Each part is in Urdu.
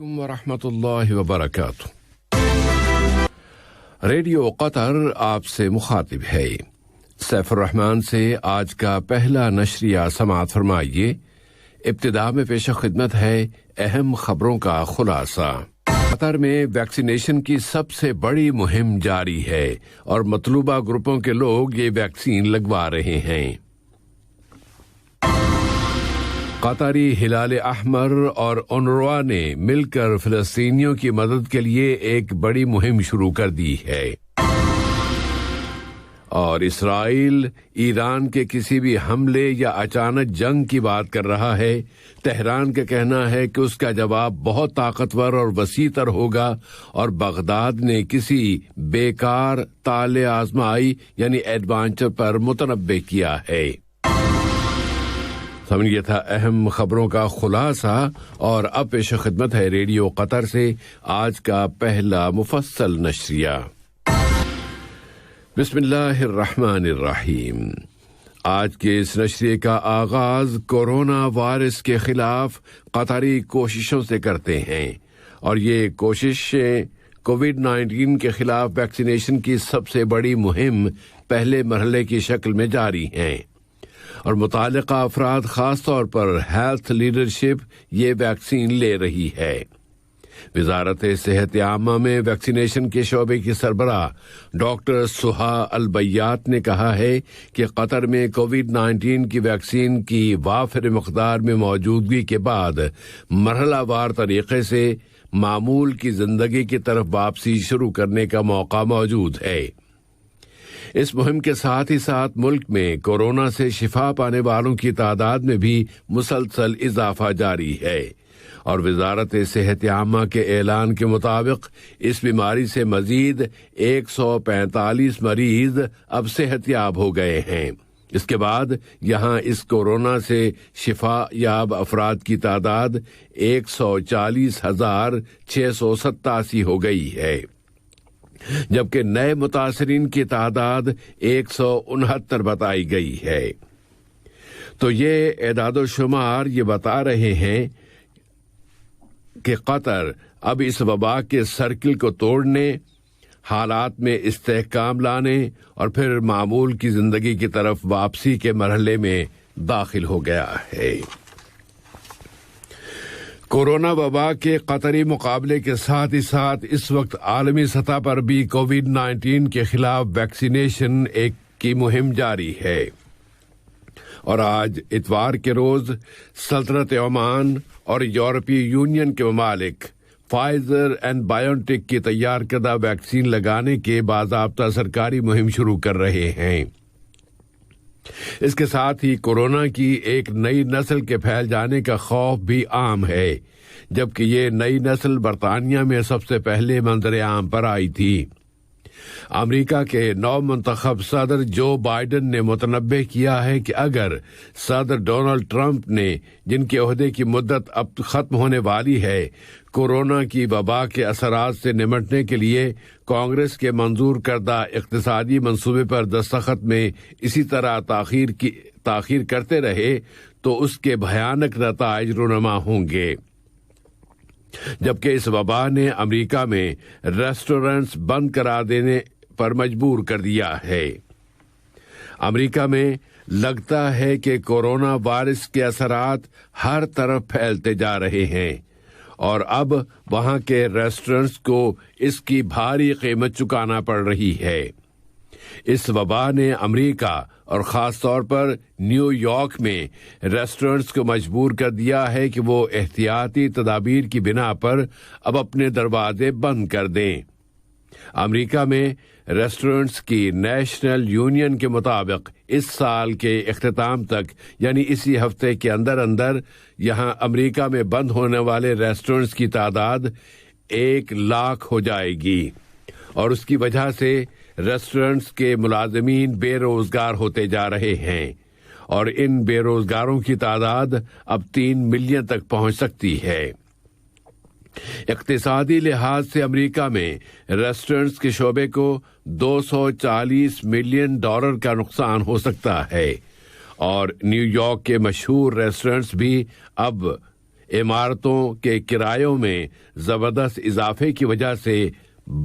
علیکم ورحمۃ اللہ وبرکاتہ۔ ریڈیو قطر آپ سے مخاطب ہے۔ سیف الرحمان سے آج کا پہلا نشریہ سماعت فرمائیے۔ ابتدا میں پیش خدمت ہے اہم خبروں کا خلاصہ۔ قطر میں ویکسینیشن کی سب سے بڑی مہم جاری ہے اور مطلوبہ گروپوں کے لوگ یہ ویکسین لگوا رہے ہیں۔ قطری ہلال احمر اور اونروا نے مل کر فلسطینیوں کی مدد کے لیے ایک بڑی مہم شروع کر دی ہے۔ اور اسرائیل ایران کے کسی بھی حملے یا اچانک جنگ کی بات کر رہا ہے۔ تہران کا کہنا ہے کہ اس کا جواب بہت طاقتور اور وسیع تر ہوگا اور بغداد نے کسی بیکار طال آزمائی یعنی ایڈوانچر پر متنبع کیا ہے۔ یہ تھا اہم خبروں کا خلاصہ، اور اب پیش خدمت ہے ریڈیو قطر سے آج کا پہلا مفصل نشریہ۔ بسم اللہ الرحمن الرحیم۔ آج کے اس نشریے کا آغاز کورونا وائرس کے خلاف قطری کوششوں سے کرتے ہیں، اور یہ کوششیں کووڈ-19 کے خلاف ویکسینیشن کی سب سے بڑی مہم پہلے مرحلے کی شکل میں جاری ہیں، اور متعلقہ افراد خاص طور پر ہیلتھ لیڈرشپ یہ ویکسین لے رہی ہے۔ وزارت صحت عامہ میں ویکسینیشن کے شعبے کی سربراہ ڈاکٹر سہا البیات نے کہا ہے کہ قطر میں کووڈ-19 کی ویکسین کی وافر مقدار میں موجودگی کے بعد مرحلہ وار طریقے سے معمول کی زندگی کی طرف واپسی شروع کرنے کا موقع موجود ہے۔ اس مہم کے ساتھ ہی ساتھ ملک میں کورونا سے شفا پانے والوں کی تعداد میں بھی مسلسل اضافہ جاری ہے، اور وزارت صحت عامہ کے اعلان کے مطابق اس بیماری سے مزید 145 مریض اب صحت یاب ہو گئے ہیں۔ اس کے بعد یہاں اس کورونا سے شفا یاب افراد کی تعداد 140,687 ہو گئی ہے، جبکہ نئے متاثرین کی تعداد 169 بتائی گئی ہے۔ تو یہ اعداد و شمار یہ بتا رہے ہیں کہ قطر اب اس وبا کے سرکل کو توڑنے، حالات میں استحکام لانے اور پھر معمول کی زندگی کی طرف واپسی کے مرحلے میں داخل ہو گیا ہے۔ کورونا وبا کے قطری مقابلے کے ساتھ ہی ساتھ اس وقت عالمی سطح پر بھی کووڈ-19 کے خلاف ویکسینیشن کی مہم جاری ہے، اور آج اتوار کے روز سلطنت عمان اور یورپی یونین کے ممالک فائزر اینڈ بائیو ٹیک کی تیار کردہ ویکسین لگانے کے باضابطہ سرکاری مہم شروع کر رہے ہیں۔ اس کے ساتھ ہی کورونا کی ایک نئی نسل کے پھیل جانے کا خوف بھی عام ہے، جبکہ یہ نئی نسل برطانیہ میں سب سے پہلے منظر عام پر آئی تھی۔ امریکا کے نو منتخب صدر جو بائیڈن نے متنبع کیا ہے کہ اگر صدر ڈونلڈ ٹرمپ نے، جن کے عہدے کی مدت اب ختم ہونے والی ہے، کورونا کی وبا کے اثرات سے نمٹنے کے لیے کانگریس کے منظور کردہ اقتصادی منصوبے پر دستخط میں اسی طرح تاخیر کرتے رہے تو اس کے بھیانک نتائج رونما ہوں گے۔ جبکہ اس وبا نے امریکہ میں ریسٹورنٹس بند کرا دینے پر مجبور کر دیا ہے۔ امریکہ میں لگتا ہے کہ کورونا وائرس کے اثرات ہر طرف پھیلتے جا رہے ہیں، اور اب وہاں کے ریسٹورنٹس کو اس کی بھاری قیمت چکانا پڑ رہی ہے۔ اس وبا نے امریکہ اور خاص طور پر نیو یارک میں ریسٹورنٹس کو مجبور کر دیا ہے کہ وہ احتیاطی تدابیر کی بنا پر اب اپنے دروازے بند کر دیں۔ امریکہ میں ریسٹورنٹس کی نیشنل یونین کے مطابق اس سال کے اختتام تک یعنی اسی ہفتے کے اندر یہاں امریکہ میں بند ہونے والے ریسٹورنٹس کی تعداد 100,000 ہو جائے گی، اور اس کی وجہ سے ریسٹورنٹس کے ملازمین بے روزگار ہوتے جا رہے ہیں، اور ان بے روزگاروں کی تعداد اب 3 ملین تک پہنچ سکتی ہے۔ اقتصادی لحاظ سے امریکہ میں ریسٹورنٹس کے شعبے کو $240 ملین کا نقصان ہو سکتا ہے، اور نیو یارک کے مشہور ریسٹورنٹس بھی اب عمارتوں کے کرایوں میں زبردست اضافے کی وجہ سے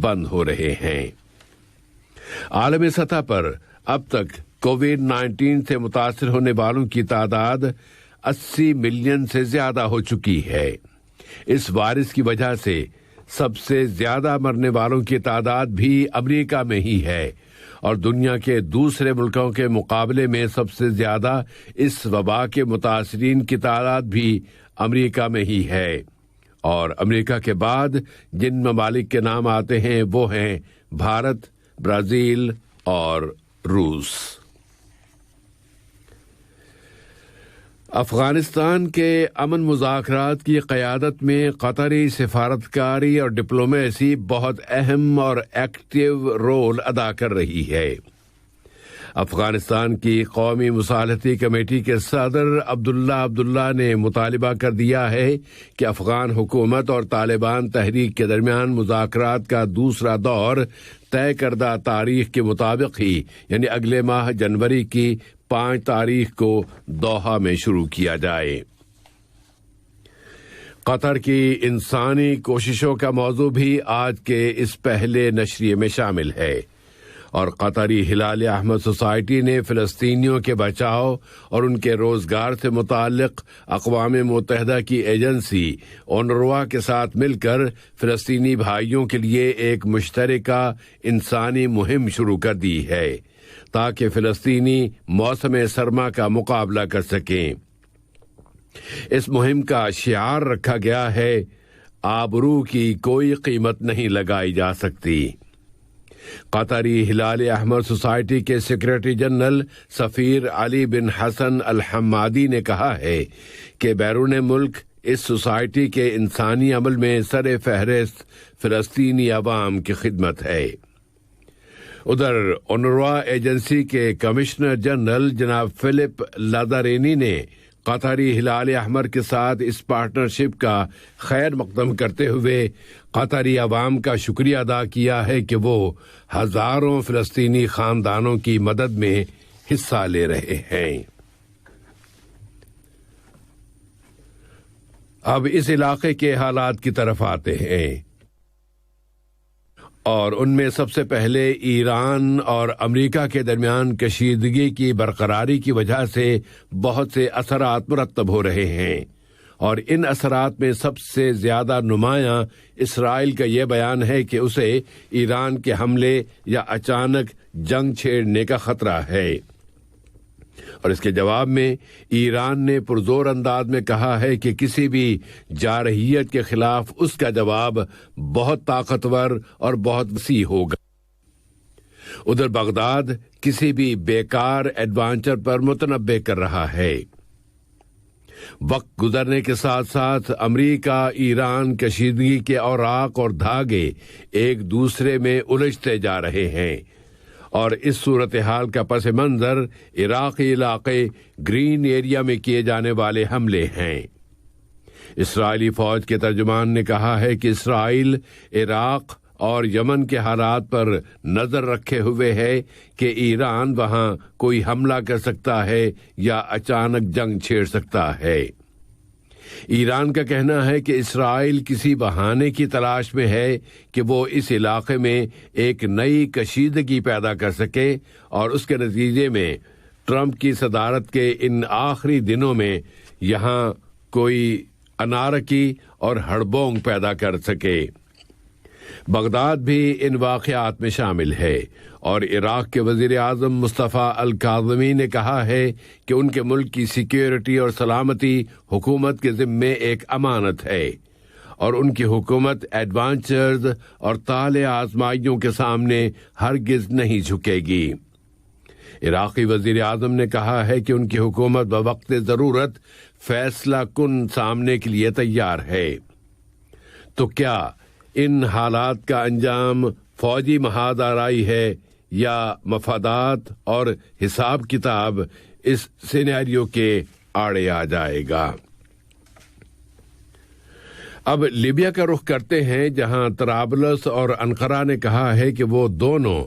بند ہو رہے ہیں۔ عالمی سطح پر اب تک کووڈ-19 سے متاثر ہونے والوں کی تعداد 80 ملین سے زیادہ ہو چکی ہے۔ اس وائرس کی وجہ سے سب سے زیادہ مرنے والوں کی تعداد بھی امریکہ میں ہی ہے، اور دنیا کے دوسرے ملکوں کے مقابلے میں سب سے زیادہ اس وبا کے متاثرین کی تعداد بھی امریکہ میں ہی ہے۔ اور امریکہ کے بعد جن ممالک کے نام آتے ہیں وہ ہیں بھارت، برازیل اور روس۔ افغانستان کے امن مذاکرات کی قیادت میں قطری سفارتکاری اور ڈپلومیسی بہت اہم اور ایکٹیو رول ادا کر رہی ہے۔ افغانستان کی قومی مصالحتی کمیٹی کے صدر عبداللہ نے مطالبہ کر دیا ہے کہ افغان حکومت اور طالبان تحریک کے درمیان مذاکرات کا دوسرا دور طے کردہ تاریخ کے مطابق ہی یعنی اگلے ماہ جنوری کی 5 تاریخ کو دوحہ میں شروع کیا جائے۔ قطر کی انسانی کوششوں کا موضوع بھی آج کے اس پہلے نشریے میں شامل ہے، اور قطری ہلال احمر سوسائٹی نے فلسطینیوں کے بچاؤ اور ان کے روزگار سے متعلق اقوام متحدہ کی ایجنسی اونروا کے ساتھ مل کر فلسطینی بھائیوں کے لیے ایک مشترکہ انسانی مہم شروع کر دی ہے تاکہ فلسطینی موسم سرما کا مقابلہ کر سکیں۔ اس مہم کا شعار رکھا گیا ہے، آبرو کی کوئی قیمت نہیں لگائی جا سکتی۔ قطری ہلال احمر سوسائٹی کے سیکریٹری جنرل سفیر علی بن حسن الحمادی نے کہا ہے کہ بیرون ملک اس سوسائٹی کے انسانی عمل میں سر فہرست فلسطینی عوام کی خدمت ہے۔ ادھر اونروا ایجنسی کے کمشنر جنرل جناب فلپ لادارینی نے قطری ہلال احمر کے ساتھ اس پارٹنرشپ کا خیر مقدم کرتے ہوئے قطری عوام کا شکریہ ادا کیا ہے کہ وہ ہزاروں فلسطینی خاندانوں کی مدد میں حصہ لے رہے ہیں۔ اب اس علاقے کے حالات کی طرف آتے ہیں، اور ان میں سب سے پہلے ایران اور امریکہ کے درمیان کشیدگی کی برقراری کی وجہ سے بہت سے اثرات مرتب ہو رہے ہیں، اور ان اثرات میں سب سے زیادہ نمایاں اسرائیل کا یہ بیان ہے کہ اسے ایران کے حملے یا اچانک جنگ چھیڑنے کا خطرہ ہے، اور اس کے جواب میں ایران نے پرزور انداز میں کہا ہے کہ کسی بھی جارحیت کے خلاف اس کا جواب بہت طاقتور اور بہت وسیع ہوگا۔ ادھر بغداد کسی بھی بیکار ایڈوانچر پر متنبع کر رہا ہے۔ وقت گزرنے کے ساتھ ساتھ امریکہ ایران کشیدگی کے اوراق اور دھاگے ایک دوسرے میں الجھتے جا رہے ہیں، اور اس صورتحال کا پس منظر عراقی علاقے گرین ایریا میں کیے جانے والے حملے ہیں۔ اسرائیلی فوج کے ترجمان نے کہا ہے کہ اسرائیل عراق اور یمن کے حالات پر نظر رکھے ہوئے ہے کہ ایران وہاں کوئی حملہ کر سکتا ہے یا اچانک جنگ چھیڑ سکتا ہے۔ ایران کا کہنا ہے کہ اسرائیل کسی بہانے کی تلاش میں ہے کہ وہ اس علاقے میں ایک نئی کشیدگی پیدا کر سکے، اور اس کے نتیجے میں ٹرمپ کی صدارت کے ان آخری دنوں میں یہاں کوئی انارکی اور ہڑبونگ پیدا کر سکے۔ بغداد بھی ان واقعات میں شامل ہے، اور عراق کے وزیر اعظم مصطفیٰ الکاظمی نے کہا ہے کہ ان کے ملک کی سیکیورٹی اور سلامتی حکومت کے ذمے ایک امانت ہے، اور ان کی حکومت ایڈوانچرز اور طالع آزمائیوں کے سامنے ہرگز نہیں جھکے گی۔ عراقی وزیر اعظم نے کہا ہے کہ ان کی حکومت بوقت ضرورت فیصلہ کن سامنے کے لیے تیار ہے۔ تو کیا ان حالات کا انجام فوجی محاذ آرائی ہے یا مفادات اور حساب کتاب اس سینیریو کے آڑے آ جائے گا؟ اب لیبیا کا رخ کرتے ہیں، جہاں طرابلس اور انقرہ نے کہا ہے کہ وہ دونوں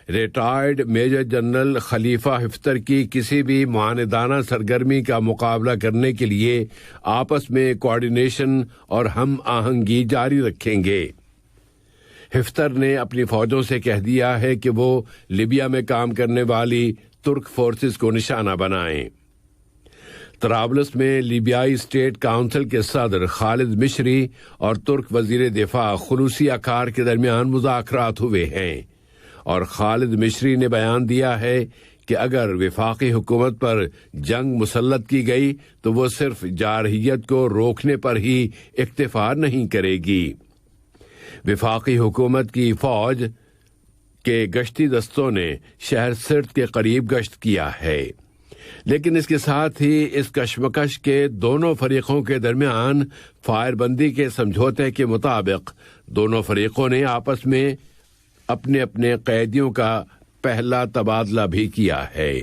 retired major general Khalifa Haftar کی کسی بھی معاندانہ سرگرمی کا مقابلہ کرنے کے لیے آپس میں کوآرڈینیشن اور ہم آہنگی جاری رکھیں گے۔ حفتر نے اپنی فوجوں سے کہہ دیا ہے کہ وہ لیبیا میں کام کرنے والی ترک فورسز کو نشانہ بنائیں۔ طرابلس میں لیبیائی اسٹیٹ کونسل کے صدر خالد مشری اور ترک وزیر دفاع خلوصی اکار کے درمیان مذاکرات ہوئے ہیں، اور خالد مشری نے بیان دیا ہے کہ اگر وفاقی حکومت پر جنگ مسلط کی گئی تو وہ صرف جارحیت کو روکنے پر ہی اکتفا نہیں کرے گی۔ وفاقی حکومت کی فوج کے گشتی دستوں نے شہر سرت کے قریب گشت کیا ہے، لیکن اس کے ساتھ ہی اس کشمکش کے دونوں فریقوں کے درمیان فائر بندی کے سمجھوتے کے مطابق دونوں فریقوں نے آپس میں اپنے اپنے قیدیوں کا پہلا تبادلہ بھی کیا ہے۔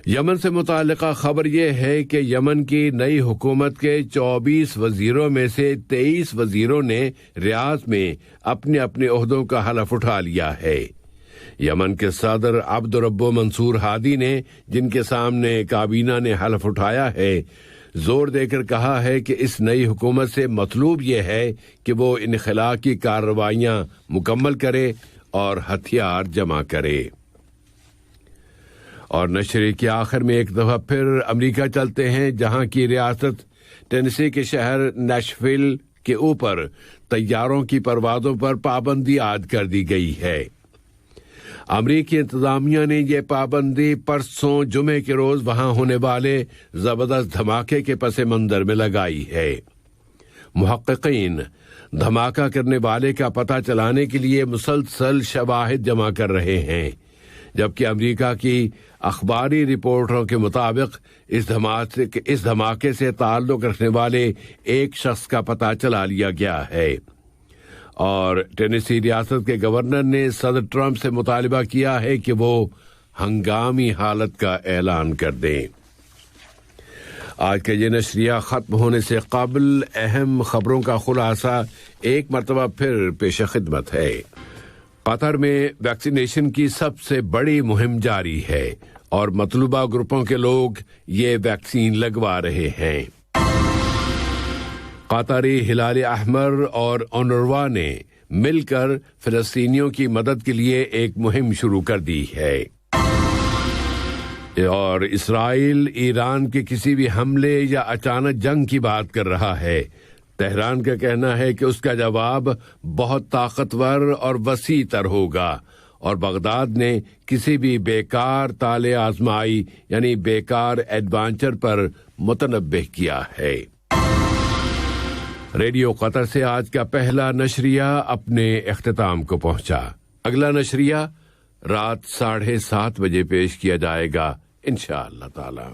یمن سے متعلقہ خبر یہ ہے کہ یمن کی نئی حکومت کے 24 وزیروں میں سے 23 وزیروں نے ریاض میں اپنے اپنے عہدوں کا حلف اٹھا لیا ہے۔ یمن کے صدر عبد الرب منصور ہادی نے، جن کے سامنے کابینہ نے حلف اٹھایا ہے، زور دے کر کہا ہے کہ اس نئی حکومت سے مطلوب یہ ہے کہ وہ انخلاء کی کارروائیاں مکمل کرے اور ہتھیار جمع کرے۔ اور نشریے کے آخر میں ایک دفعہ پھر امریکہ چلتے ہیں، جہاں کی ریاست ٹینیسی کے شہر نیشویل کے اوپر طیاروں کی پروازوں پر پابندی عائد کر دی گئی ہے۔ امریکی انتظامیہ نے یہ پابندی پرسوں جمعے کے روز وہاں ہونے والے زبردست دھماکے کے پس منظر میں لگائی ہے۔ محققین دھماکہ کرنے والے کا پتہ چلانے کے لیے مسلسل شواہد جمع کر رہے ہیں، جبکہ امریکہ کی اخباری رپورٹوں کے مطابق اس دھماکے سے تعلق رکھنے والے ایک شخص کا پتہ چلا لیا گیا ہے، اور ٹینیسی ریاست کے گورنر نے صدر ٹرمپ سے مطالبہ کیا ہے کہ وہ ہنگامی حالت کا اعلان کر دیں۔ آج کا یہ نشریہ ختم ہونے سے قبل اہم خبروں کا خلاصہ ایک مرتبہ پھر پیش خدمت ہے۔ قطر میں ویکسینیشن کی سب سے بڑی مہم جاری ہے اور مطلوبہ گروپوں کے لوگ یہ ویکسین لگوا رہے ہیں۔ قطری ہلال احمر اور اونروا نے مل کر فلسطینیوں کی مدد کے لیے ایک مہم شروع کر دی ہے، اور اسرائیل ایران کے کسی بھی حملے یا اچانک جنگ کی بات کر رہا ہے۔ تہران کا کہنا ہے کہ اس کا جواب بہت طاقتور اور وسیع تر ہوگا، اور بغداد نے کسی بھی بیکار طالع آزمائی یعنی بیکار ایڈوانچر پر متنبہ کیا ہے۔ ریڈیو قطر سے آج کا پہلا نشریہ اپنے اختتام کو پہنچا۔ اگلا نشریہ رات 7:30 بجے پیش کیا جائے گا انشاءاللہ تعالی۔